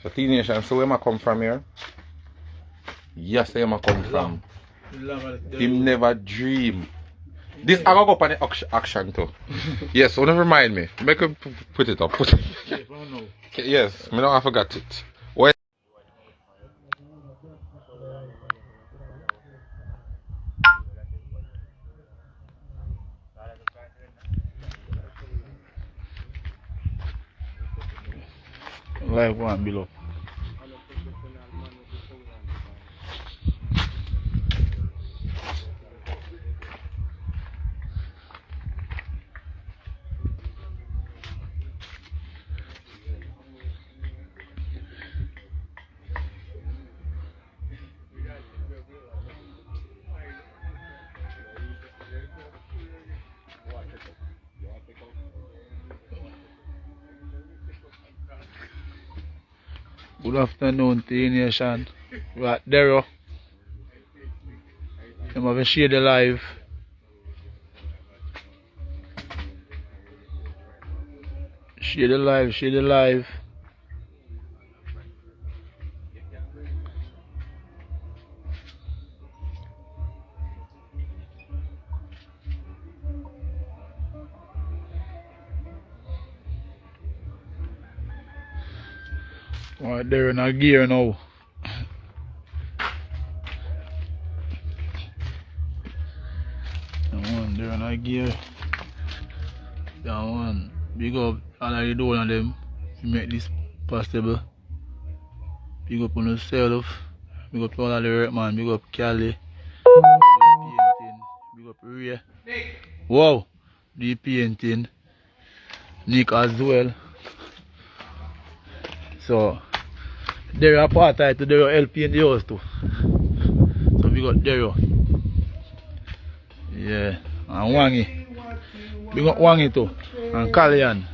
So Tnation, so where I come from here? Yes, where I come from. Him never dream. This I gotta go up on the action too. Yes, so never mind me. Make him put it up. Put it. Yes, I don't forgot it. Wait. Live one below. Good afternoon, Tnation. We're at Derro. I'm having share the live. Share the live, share the live. Alright, they're in a gear now. They're in a gear. That one. Big up all of the door on them to make this possible. Big up on yourself. Big up to all of the work, man. Big up Cali. Painting. Big up Ray. Wow. The painting. Nick as well. So Derro apartheid to Derro LP in the house too. So we got Derro. Yeah. And Wangi. We got Wangi too. And Kalyan.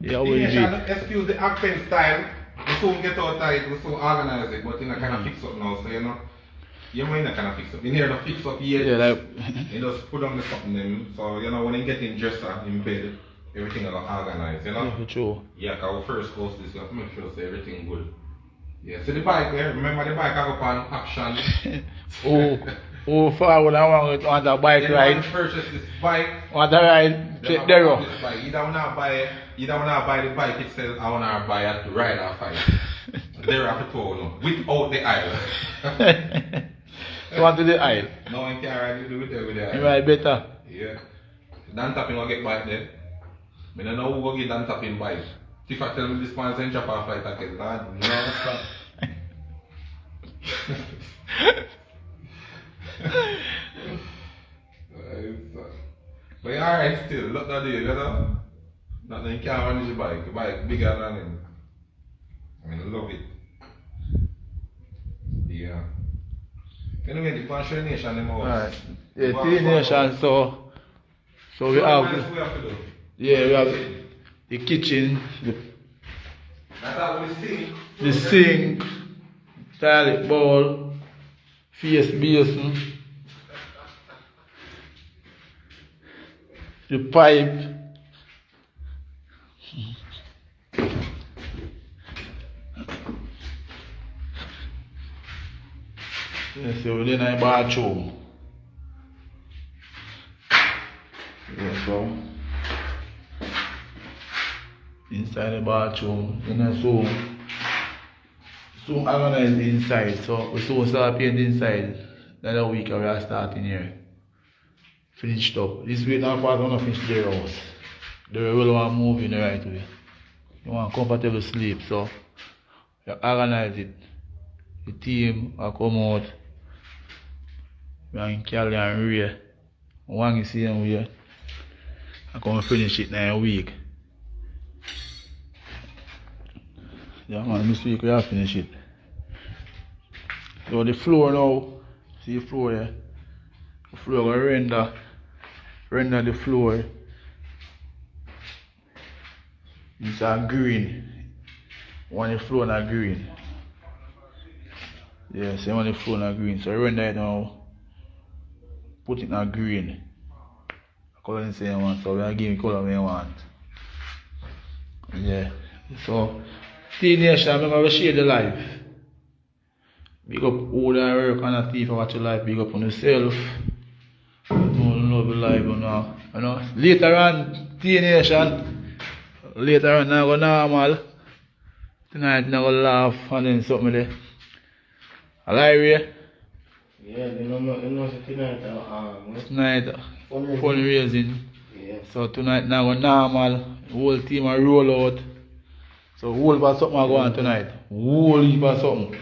Yeah, we Excuse the accent style. We soon get out tight, we soon organize it, but you know kind of fix up now, so you know. You might kind of fix up. You need to fix up here. Yeah, like you just put on the something them. So you know when you get in dresser in bed, everything will organize, you know? Yeah, for sure. Yeah, because our first course this, you have to make sure say everything good. Yeah, so the bike there, remember the bike I go on action. Oh, forward I want a bike then ride. want to purchase this bike. Want a ride, check Derro. You don't want to buy the bike itself, I want to buy it to ride off it. There have to tow no, without the aisle. You want to the aisle? No, you can't ride it with the aisle. You ride better. Yeah. Dan tapping will get bike there. I don't know who will get Dan tapping bike. If I tell me this man is jump off like that, no, stop. But you're alright still, look that deal, you know? Nothing you can't manage your bike. Your bike bigger than him. I mean, I love it. Yeah. Anyway, the Tnation in the house. Alright. Yeah, Tnation, so we have, what else we have to do? yeah, we have the kitchen, That's how we sing. the sink, toilet bowl, face basin, the pipe. Yeah, so then I bathroom. Yeah, so inside the bathroom, then soon organize the inside. So we soon start painting inside. Another week we are starting here. Finished up. This week now part gonna finish their house. They really want to move in the right way. They want comfortable sleep, so we organize it. The team will come out. We are in Cali and Ray. One is here and we I come finish it in a week. Yeah man, this week we have finished it. So the floor now, see the floor there? The floor will render the floor. It's a green. One the floor na green. Yeah, so one the floor na green. So I render it now. Put it na green. Color the same one, so we are giving color we want. Yeah. So Tnation, I'm going to share the life. Big up all that work on a thief watch your life, big up on yourself. Don't love your life now. You know. Later on, Tnation, later on now go normal. Tonight now go laugh and then something there. I lie here. Yeah, you know tonight Tonight fundraising. Yeah. So tonight now go normal. The whole team will roll out. So whole heap of something go on tonight. Whole heap of something.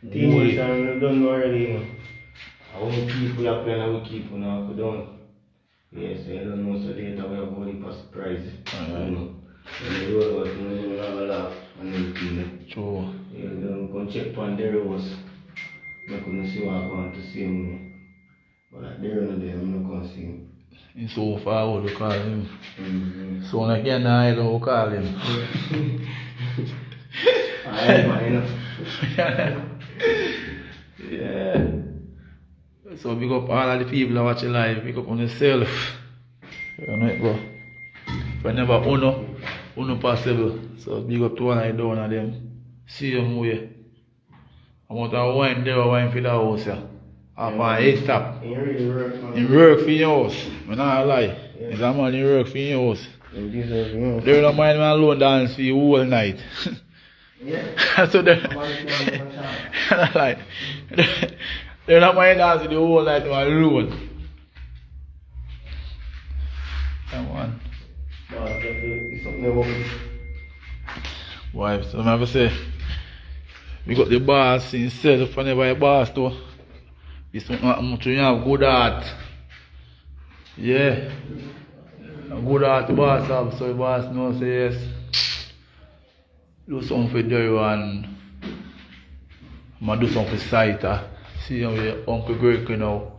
Tnation, don't know already, you know. I won't keep we are playing, I will keep you now, we don't. Yes, I don't know, so later we have a whole heap of surprise. You know. When you roll out, you know, have a laugh and everything. True. You don't go check on Derro house. I couldn't see what I want to see him. But at Derro no day, I'm not going to see him. He's so far out, we call him. Mm-hmm. So again, I don't call him. I know. Yeah. So big up all of the people that watch your live, big up on yourself. You know it go. Whenever uno possible. So big up to one of down of them. See them way. I'm out of wine there, wine for the house here. Up on 8 top. You really work, man. In work for your house. I'm not lie. It's a man in work for your house. You deserve, you know. They don't mind me alone dance for you whole night. Yeah. So they like they're not mind dancing the whole night alone. Come on. It's something about Wife, so I have to say we got the boss himself and never a boss too. It's not much you have good heart. Yeah. A good heart the boss have, so the boss knows say yes. Do something for Derro and I'm going to do something for Saita. See how your Uncle Greg now.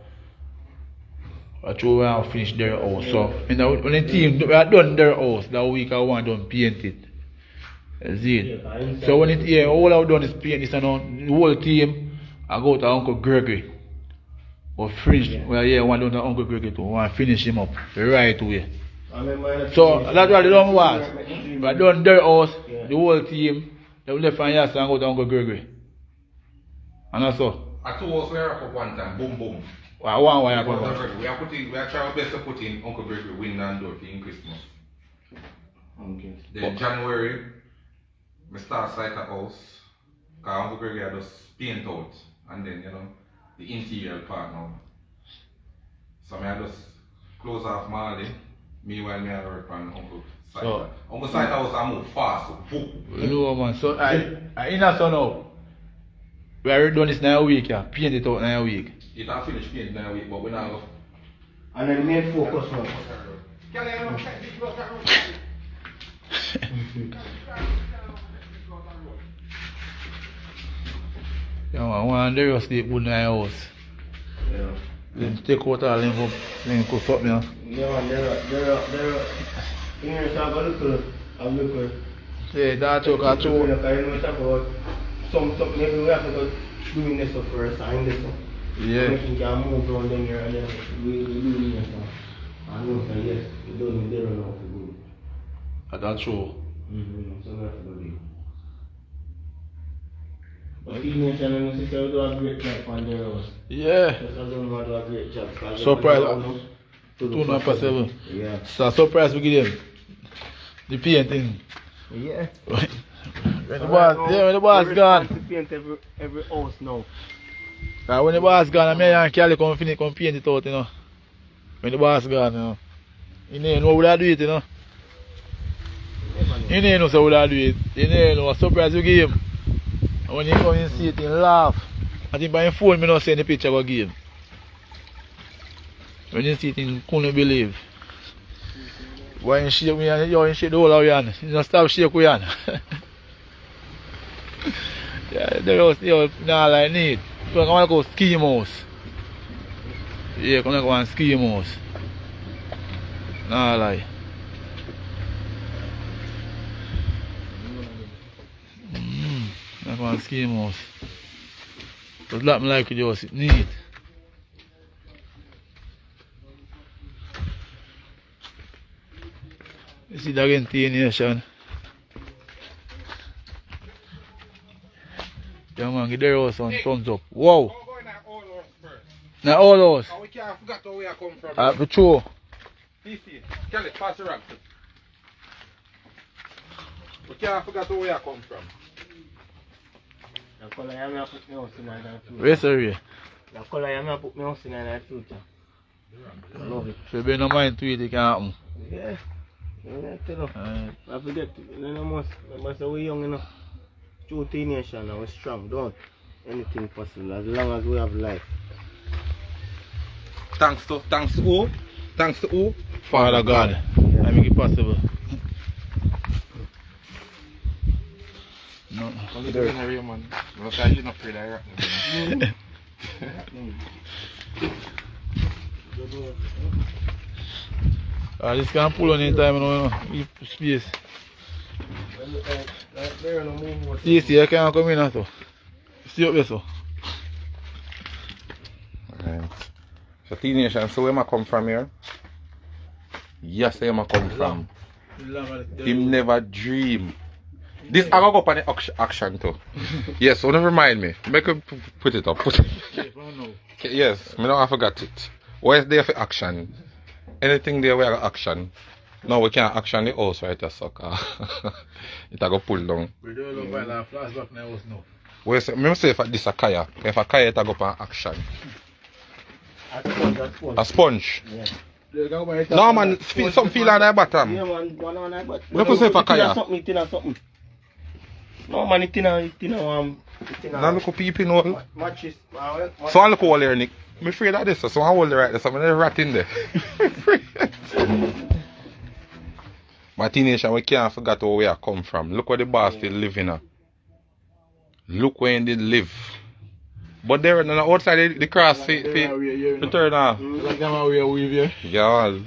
I told when I finish their house. So when the team we had done their house that week I want done paint it. See it? So when it all I've done is paint this and now the whole team I go to Uncle Gregory. Or finish well yeah I want done to Uncle Gregory too. I want to finish him up the right way. So that's what the done was. We done their house, the whole team, they left from here and go to Uncle Gregory. And that's all. I told us we are up one time, boom boom. I want why I We are trying our best to put in Uncle Gregory window and door in Christmas. okay. Then January, we start site a house. Because Uncle Gregory had just paint out. And then, you know, the interior part now. So I just close off Marley. Meanwhile, I work on Uncle Site. So, Uncle Site house I move fast. So boom. you know man, so I in a son now. We already done this in a week, yeah. Paint it out in a week. It has finished painting in a week, but we now go. And then main focus now. Yeah man, one day you sleep good in the house. Yeah. Then take out all them then cook something. Yeah man, they're you know, so I look. Yeah, that's all got You know, to. it's about something maybe we have to go doing this stuff first and this stuff. Yeah. We can move around them here and then we do this stuff. I know so yes, we don't need Derro now for good. That's true. So we have to go there. But Tnation and sister will do a great job on their house. Yeah. Just as them will do a great job. Surprise. 2.7. Yeah. So surprise we give them. The painting. Yeah. When the boss gone. To paint every house now. When the boss gone, I'm here and Kelly come paint it out, you know. When the boss gone, you know. You know what I do it, you know. You know so what I do it. You know what surprise we give him. And when you come and see it, he laugh. I think by his phone, I not send the picture I give him. When you see it, he couldn't believe. Why you shake me and you shake the whole of your hand. You don't stop shake with your hand. Yeah, the house, nah like need. So I want to go ski mouse. Yeah, come go and ski mouse. Nah like. I go and ski mouse. But that me like it just neat. You see that again, Tnation. Yeah, man, give Derro some thumbs up. Wow. Now all house. We can't forget where we come from. For sure. See, Kelly, pass the rag. We can't forget where we come from. The color you have put me house in that future. Where's the way? The color you have put me house in that future. I love it. So you no mind to it, it can happen. Yeah. Yeah, tell you. I forget, you must say we're young enough. True Tnation, we're strong, don't. Anything possible, as long as we have life. Thanks to who? Thanks to who? Father God. I make it possible. No. Only the area, man. Because you not pray like that. This can pull on in time, you know. Give space. See, I can't come in also. Stay up there, so. Alright. So Tnation, so where I come from here? Yes, where I come from. Him never dream. This I gotta go up on the action too. Yes, so never mind me. Make him put it up. Put it. Yes, I don't forget it. What is there for action? Anything there where action? No, we can't action the house right a sucker. It a go pull down. We don't buy that flashback now no. Where say me say if this a kaya. If a kaya it a go up on action. A sponge. Yeah. No man, something feel on the bottom. Yeah man, one on that bottom. What you say for kaya? Something. No man, it in Now look up people know. matches. So I look over there, Nick. I'm afraid of this, so I hold it right there, so I'm gonna rat in there. My Tnation, we can't forget where we are come from. Look where the boss still living at. Look where they live. But there on the outside the cross fi turn off. Like them we weave here. Yeah.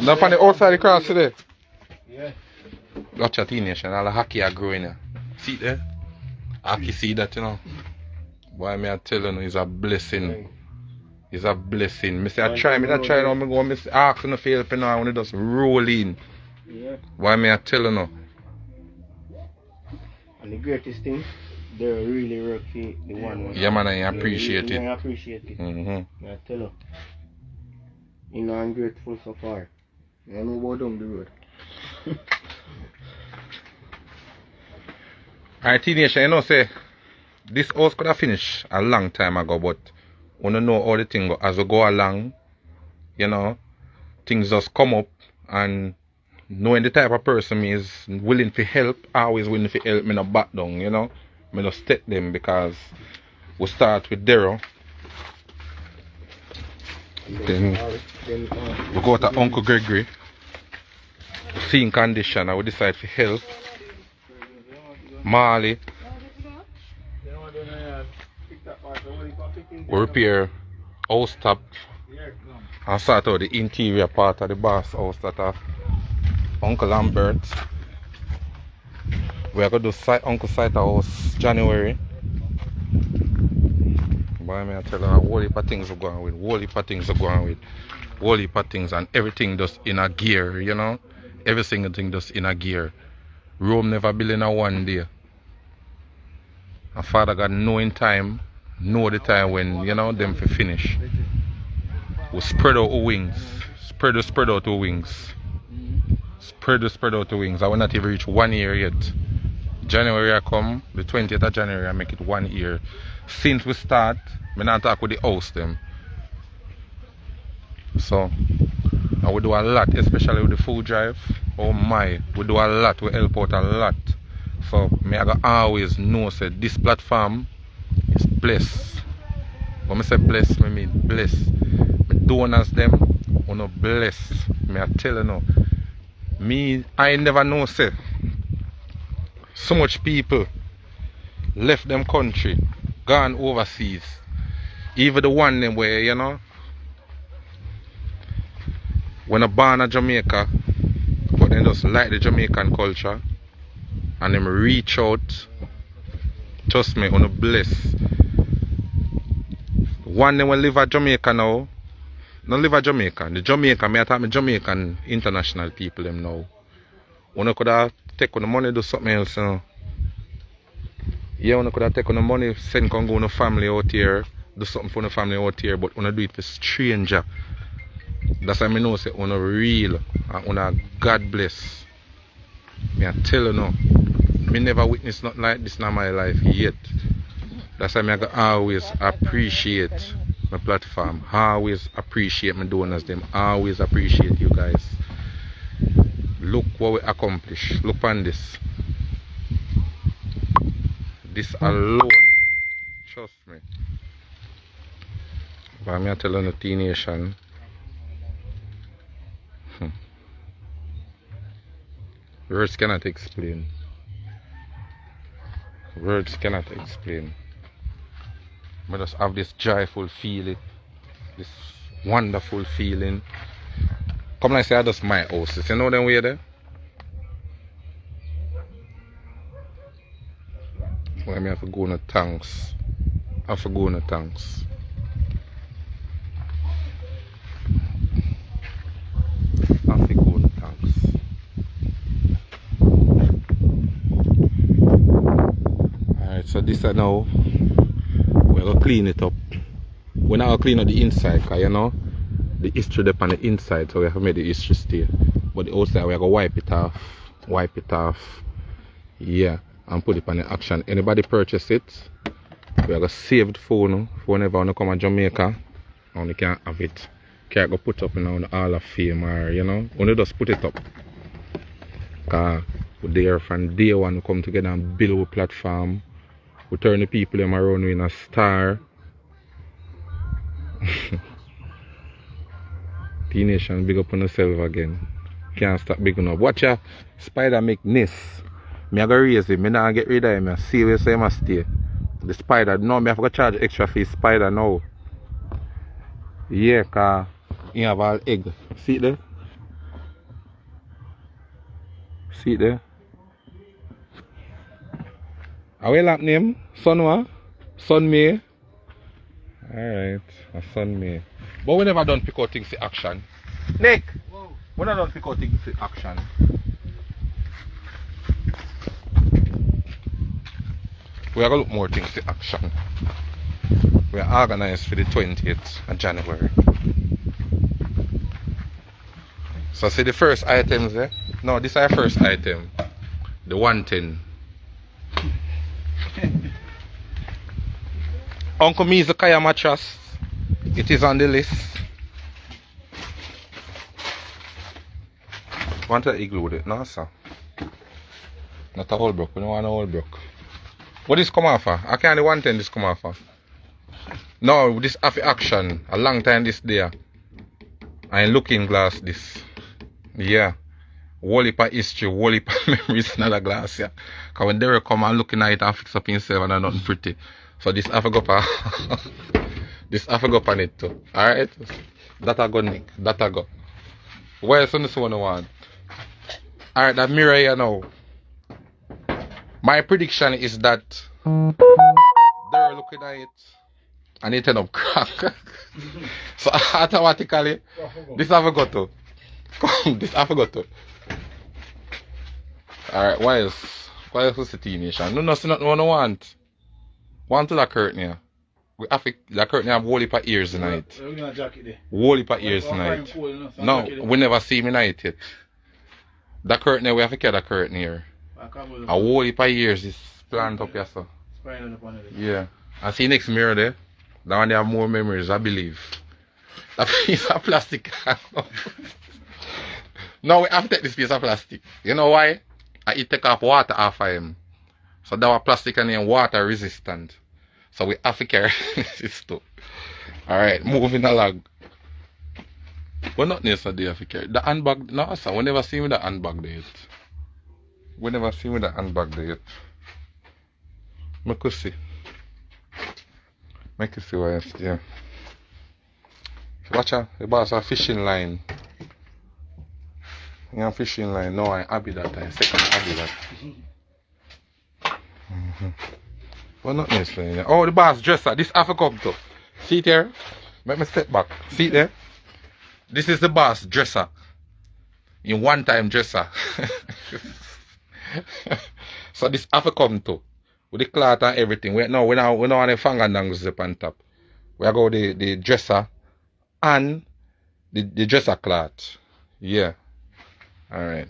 Not on the outside the cross today. Yeah. Watch your Tnation, all the hockey are growing here. See there? Hockey see that, you know. Boy, me I tell you, it's a blessing. It's a blessing. Me say I try now, me go, me ask you for help now, I want to just roll in. Yeah. Why me I tell you now? And the greatest thing, they really work for the one. Yeah man, I appreciate it. I appreciate it. I tell you. You know, I'm grateful so far. I know about down the road. Alright, Tnation, you know, say, this house could have finished a long time ago, but we don't know how the thing go. As we go along, you know, things just come up, and knowing the type of person me is willing to help, always willing to help, me not back down, you know. Me not step them, because we start with Derro. Then we go to Uncle Gregory, seeing condition, and we decide to help. Marley, we repair house top and sort out the interior part of the boss house that of Uncle Lambert. We are going to do Uncle Site house January. Boy, me I tell you, a whole heap of things are going with, whole heap of things, and everything just in a gear, you know. Every single thing just in a gear. Rome never built in a one day. And Father God know the time when, you know, them for finish. We spread out our wings. Spread out our wings. Spread out our wings. I will not even reach 1 year yet. January I come, the 20th of January I make it 1 year. Since we start, I not talk with the house them. So I will do a lot, especially with the food drive. Oh my, we do a lot, we help out a lot. So me I always know that this platform is blessed. When I say blessed, I mean blessed. My donors them are not blessed. Me I tell you now. I never know say so much people left them country, gone overseas. Even the one them where, you know, when I born in Jamaica, but they just like the Jamaican culture and them reach out. Trust me, on a bless. One them will live at Jamaica now. Don't live at Jamaica. The Jamaica, me I talk me Jamaican international people them now. One could have take on the money do something else, you know. Yeah, you could have taken the money, send can go on the family out here, do something for the family out here, but you do it for stranger. That's why I know say you real and you God bless. I tell you now, I never witnessed nothing like this in my life yet. That's why I always appreciate my platform, always appreciate my donors, them always appreciate you guys. Look what we accomplished. Look on this. This alone, trust me. But I'm telling you, Tnation. Words cannot explain. Words cannot explain. I just have this joyful feeling, this wonderful feeling. Come like say, that's my house. You know them way there? Well, I have to go on the tanks. I have to go on the tanks. I have to go on the tanks. Alright, so this is now. We're going to clean it up. We're not going to clean up the inside, because you know, the history up on the inside, so we have to make the history stay. But the outside, we're going to wipe it off. Wipe it off. Yeah. And put it on the action. Anybody purchase it, we're going to save the phone for whenever you come to Jamaica, and you can have it. Can't go put up in the Hall of Fame, or you know, only just put it up. Because we're there from day one, we come together and build a platform. We turn the people around in a star. Tnation, big up on yourself again. Can't stop bigging up. Watch ya, spider make nest. I go raise him, I not get rid of him. I see where say I must stay. The spider, no, I have to charge extra for the spider now. Yeah, because he have all egg. See it there? See it there? How will that name? Son what? Son May? Alright, a Son May. But we never done pick out things to action. Nick! Whoa. We never done pick out things to action. We are going to look more things to action. We are organized for the 20th of January. So see the first items there? No, this is our first item. The 110. Uncle Me's the Kaya mattress. It is on the list. Want to iglue it? No, sir. Not a whole broke. We don't want a whole broke. What this come off? I can't the 110 this come off. No, this after action. A long time this there. And looking glass this. Yeah. Whole heap of history, whole heap of memories in another glass, yeah. Because when Derro come and looking at it and fix up himself and nothing pretty. So this have to go up this have to go up on it too. Alright? That I go Nick. That I go. Where else on this one I want? Alright, that mirror here now. My prediction is that they're looking at it and it end up crack. So automatically, this have to go to. This have to go to. Alright, why else is the Tnation? No, nothing I want. Want to the curtain here. We have to, the curtain have whole heap of ears tonight. Whole heap of ears tonight. No, we never see me night yet. The curtain here, we have to carry the curtain here. A whole heap of ears is planned up here, so. Yeah. I see next mirror there. That one they have more memories, I believe. That piece of plastic. No, we have to take this piece of plastic. You know why? It take off water off of him. So that was plastic and water resistant. So we have to carry this too. Alright, moving along. But not necessarily have to carry. The handbag, no sir, we never see with the handbag there yet. We never see with the handbag there yet. I could see. I could see why it's there. Watch out, the boss a fishing line. You have fishing line. No, I happy that time. Second happy that. Well, not necessarily. Oh, the boss dresser. This have to come to. See it here? Let me step back. See it there? This is the boss dresser. In one time dresser. So this have to come to. with the cloth and everything. We don't want the fangandangles up on top. We go the dresser and the dresser cloth. Yeah. Alright.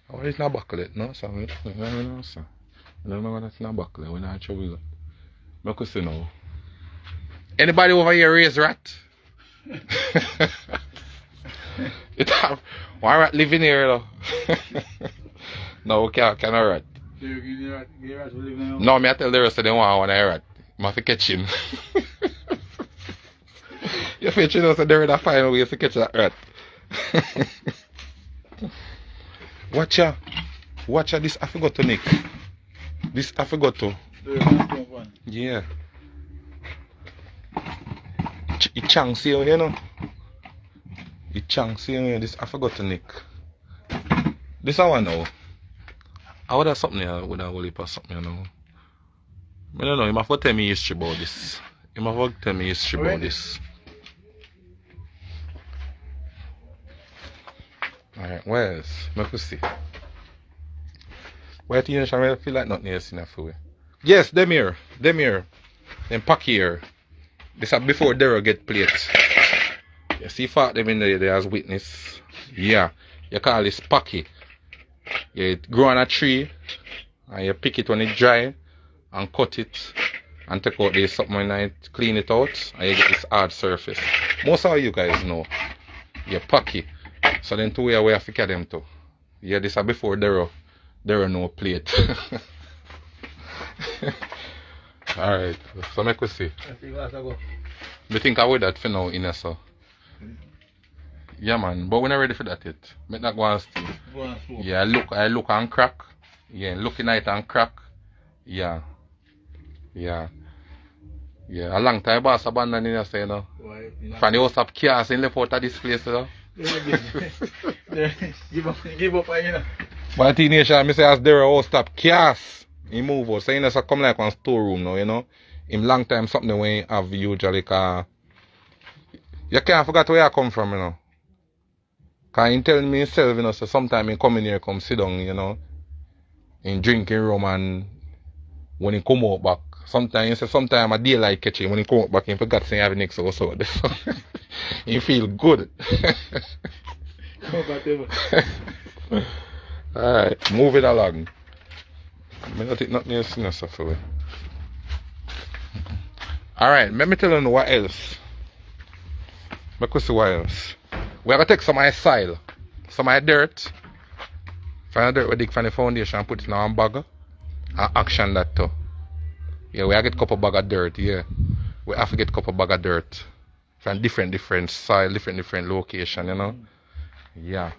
Oh, it's not buckle it, no, sir. No, sir. I don't know that's not buckle. We're not trouble. I could say no. Anybody over here raise rat? It have one rat living here though. No, we can't rat. No, I tell the rest of them want a rat. I have to catch him. You fetch it out so they're not find ways to catch that rat. Watch ya, this I forgot to Nick. This I forgot to. Yeah. It chunks here, you know. It chunks here, this I forgot to Nick. This I want now. I would have something here, would have only pass something, you know. I don't know, you must have to tell me history about this. You must have to tell me history about this. Alright, where else? Let me see. Why do you feel like nothing else enough for you? Yes, them here. Them pack here. This is before Derro get plates. You see fat them in there as witness. Yeah. You call this packy. You grow on a tree and you pick it when it dry and cut it and take out this something and clean it out and you get this hard surface. Most of you guys know. You packy. So then 2 years we have to carry them to. Yeah, this is before Derro no plate. Alright, so make we see. I think I would that for now in so. Yeah man, but we're not ready for that yet. Make that go and steal. Yeah, I look and crack. Yeah, looking at it and crack. Yeah. A long time boss abandoned in us, you know. From the house of chaos and left out of this place, you know. Give up, you know. But Tnation, I say as Derro house stop chaos, he move out. So you know, so come like one storeroom now, you know. In long time something when you have usually you can't forget where I come from, you know. Cause he tell me himself, you know, so sometimes he come in here, come sit down, you know, in drinking room and when he come out back, sometimes he say sometimes a daylight catch him, when he come out back he forgot to have next house out there. He feel good. Alright, moving along. I don't think nothing else in this for. Alright, let me tell you what else. Let me see what else. We're going to take some of the soil, some of the dirt. Find the dirt we dig from the foundation and put it in our bag. And action that too. Yeah, we have to get a couple bag of dirt, yeah. We have to get a couple bag of dirt. From different soil, different location, you know. Yeah.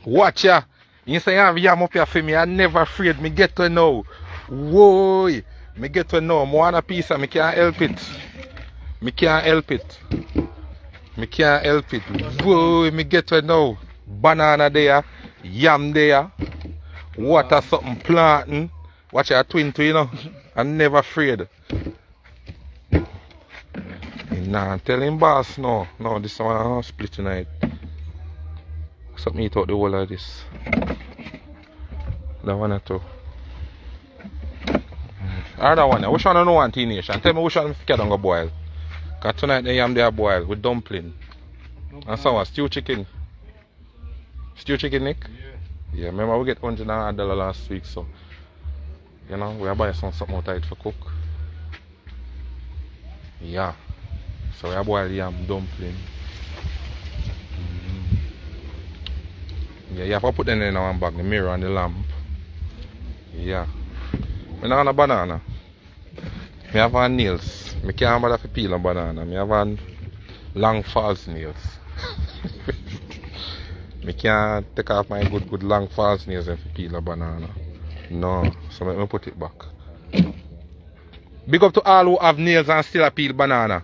Watch ya. You say you have yam up here for me, I'm never afraid. Me get to know. Whoa. Me get to know. I want a piece of me can't help it. Me can't help it. Whoa, me get to know. Banana there, yam there, water something planting. Watch your twin to, you know. I'm never afraid. Nah, tell him boss no. No, this one I'm split tonight. Something eat out the whole of this. That one or two. Other one, which one I know one Tnation? Tell me which one I don't go boil. Cause tonight the yam there boil with dumpling. And some stew chicken. Stew chicken, Nick? Yeah, remember we get $100 last week, so you know, we are buying something out of it for cook. Yeah. So we are boil yam dumpling. Yeah, you have to put them in one bag, the mirror and the lamp. Yeah. I don't have a banana. I have one nails. I can't bother to peel a banana. I have one long false nails. I can't take off my good long false nails and peel a banana. No. So let me put it back. Big up to all who have nails and still peel banana.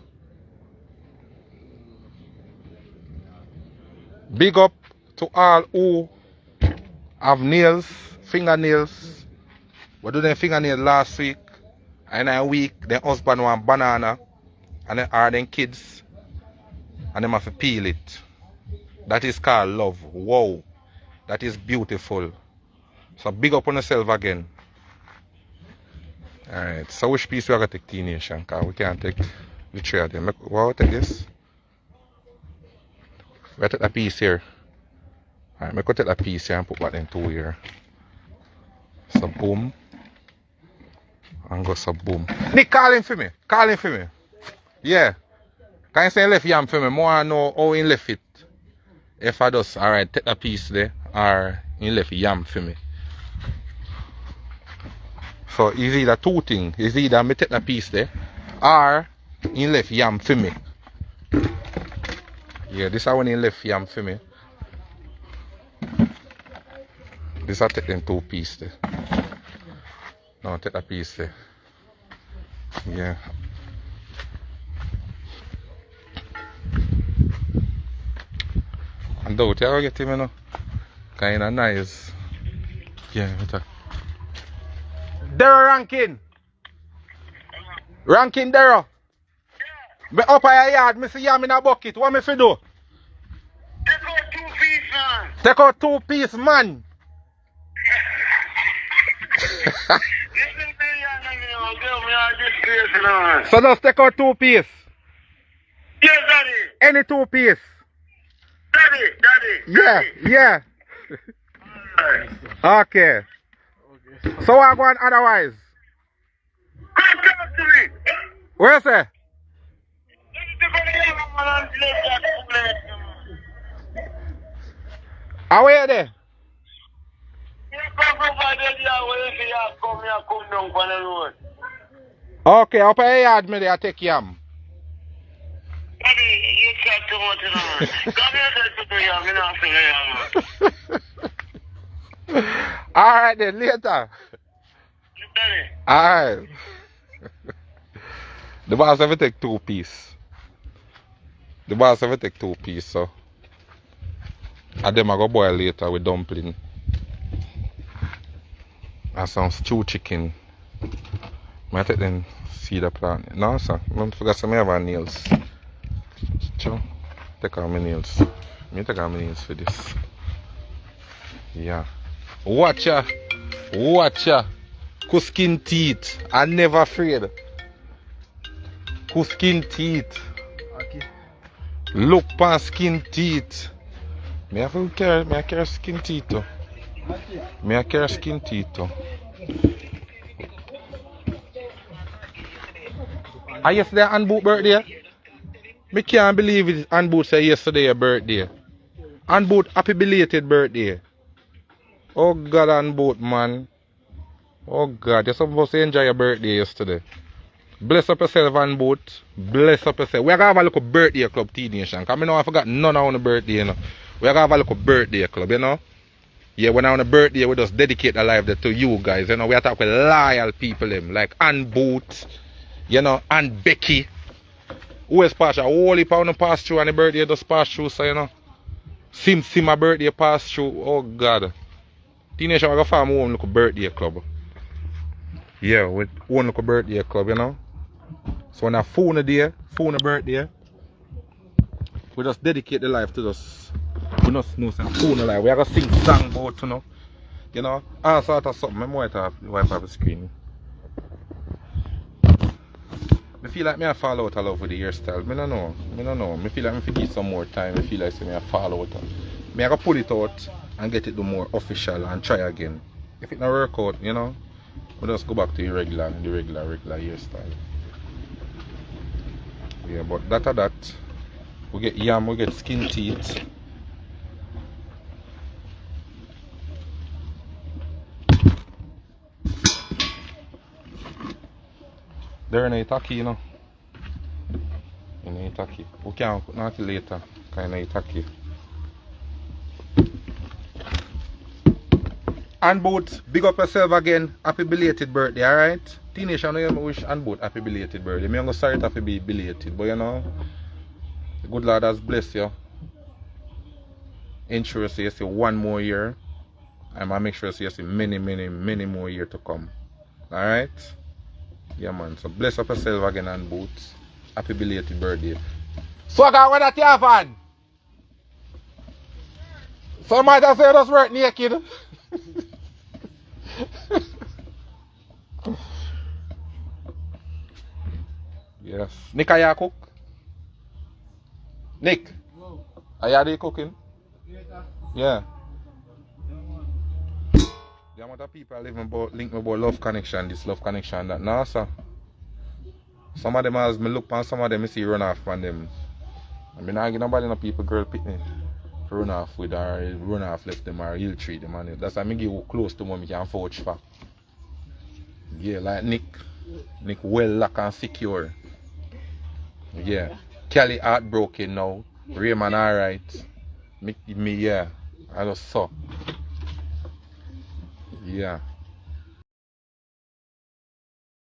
Big up to all who have nails, fingernails. We do them fingernails last week. And a week, their husband want banana. And then are them kids. And them have to peel it. That is called love. Wow. That is beautiful. So big up on yourself again. Alright, so which piece we are going to take Tnation? Because we can't take the three of them. What take this? We take a piece here. Alright, I'm going to take a piece here and put that in two here. So boom. And go so boom. Nick, call him for me. Call him for me. Yeah. Can you say left yam for me? More I know how he left it. If I just, alright, take a piece there. Or he left yam for me. So it's either two things. It's either me take a piece there. Or he left yam for me. Yeah, this is when he left yam for me. This I take them two pieces there. No, take a piece there. Yeah. And doubt you get him, you know. Kinda nice. Yeah, better. Derro ranking. Ranking Derro. Me up a yard, me see yam in a bucket. What me fi do? Take out 2 piece, man. Take out 2 piece, man. Listen to you, girl, me are disgracing, man. So just take out 2 piece. Yes, daddy. Any 2 piece. Daddy. Yeah, yeah. Alright. Okay. So I go on otherwise. Come talk to me. Where is it? Are we there? Okay, up a yard me there, I take yam. Daddy, you chat too much, man. Come here to the yam, you know, for the yam. Alright then, later. Daddy. Alright. The boss ever take 2 piece. The boss ever take 2 piece, so. And them I go boil later with dumpling. And some stew chicken. I take them see the plant. No, sir. I forgot some of my nails. Cho, take out my nails. Me take out my nails for this. Yeah. Watch ya. Watch ya. Kuskin teeth. I'm never afraid. Kuskin teeth. Okay. Look pan skin teeth. Me have to care. Me care skin teeth too. Me care skin teeth too. Ah, yesterday Anboot birthday? Me can't believe it. Anboot said yesterday a birthday. Anboot, happy belated birthday. Oh God, Anboot, man. Oh God, you're supposed to enjoy your birthday yesterday. Bless up yourself, Anboot. Bless up yourself. We're going to have a little birthday club, Tnation. Because I know I forgot none of our birthday, you know. We're going to have a little birthday club, you know. Yeah, when I on a birthday, we just dedicate the life to you guys. You know, we are talking with loyal people, them, like Anboot. You know, and Becky. Who is pass through? Whole heap on the pass through and the birthday just pass through, so you know. Sim my birthday pass through. Oh God. Tnation, we're going to form one little birthday club. Yeah, with one little birthday club, you know. So when I phone a day, phone a birthday, we just dedicate the life to us. We not know some phone a life. We are going to sing song about, you know. All sort of something. I might have the screen. I feel like I fall out of love with the hairstyle. I don't know. I feel like I need some more time. I feel like I fall out. I gotta pull it out and get it do more official and try again. If it not work out, you know, we just go back to the regular hairstyle. Yeah, but that we get yam, we get skin teeth. There in Itaki, you know. In Itaki. We can't put nothing later. Kind of Itaki. Anboot, big up yourself again. Happy belated birthday, alright? Tnation, I know you wish Anboot happy belated birthday. I'm not sorry to have to be belated, but you know, the good Lord has blessed you. Ensure you see one more year. And I make sure you see many more years to come. Alright? Yeah man, so bless up yourself again, Anboot. Happy belated birthday. So I got what that you have on? So might I say just work naked? Yes. Nick, are you cook? Nick, are you there cooking? Yeah. The amount of people living about link me about love connection, this love connection that now, sir. Some of them as me look on some of them, I see run off on them. I mean, I get nobody no people girl picnic run off with or run off left them or ill treat them, and that's why I give you close to me can vouch for. Yeah, like Nick well lock and secure. Yeah. Kelly heartbroken now. Raymond alright. Me yeah. I just saw. Yeah.